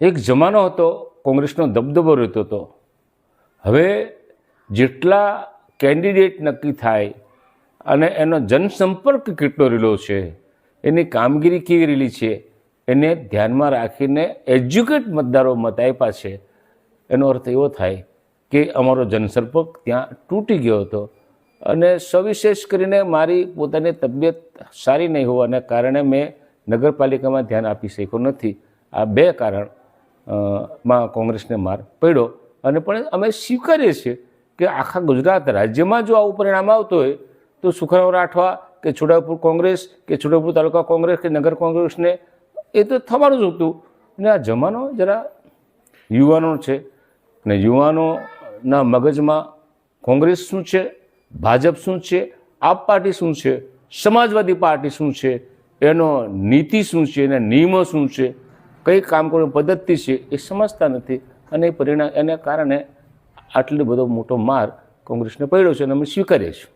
એક જમાનો હતો કોંગ્રેસનો દબદબો રહેતો હતો. હવે જેટલા કેન્ડિડેટ નક્કી થાય અને એનો જનસંપર્ક કેટલો રહેલો છે, એની કામગીરી કેવી રહેલી છે, એને ધ્યાનમાં રાખીને એજ્યુકેટ મતદારો મત આપ્યા છે. એનો અર્થ એવો થાય કે અમારો જનસંપર્ક ત્યાં તૂટી ગયો હતો. અને સવિશેષ કરીને મારી પોતાની તબિયત સારી નહીં હોવાને કારણે મેં નગરપાલિકામાં ધ્યાન આપી શક્યો નથી. આ બે કારણ માં કોંગ્રેસને માર પડ્યો. અને પણ અમે સ્વીકારીએ છીએ કે આખા ગુજરાત રાજ્યમાં જો આવું પરિણામ આવતું હોય તો સુખરાવ રાઠવા કે છોટાઉદેપુર કોંગ્રેસ કે છોટાઉદેપુર તાલુકા કોંગ્રેસ કે નગર કોંગ્રેસને એ તો થવાનું જ હતું. અને આ જમાનો જરા યુવાનો છે ને યુવાનોના મગજમાં કોંગ્રેસ શું છે, ભાજપ શું છે, આપ પાર્ટી શું છે, સમાજવાદી પાર્ટી શું છે, એનો નીતિ શું છે, એના નિયમો શું છે, કઈ કામ કરવાની પદ્ધતિ છે, એ સમજતા નથી. અને પરિણામ એને કારણે આટલો બધો મોટો માર કોંગ્રેસને પડ્યો છે અને અમે સ્વીકારીએ છીએ.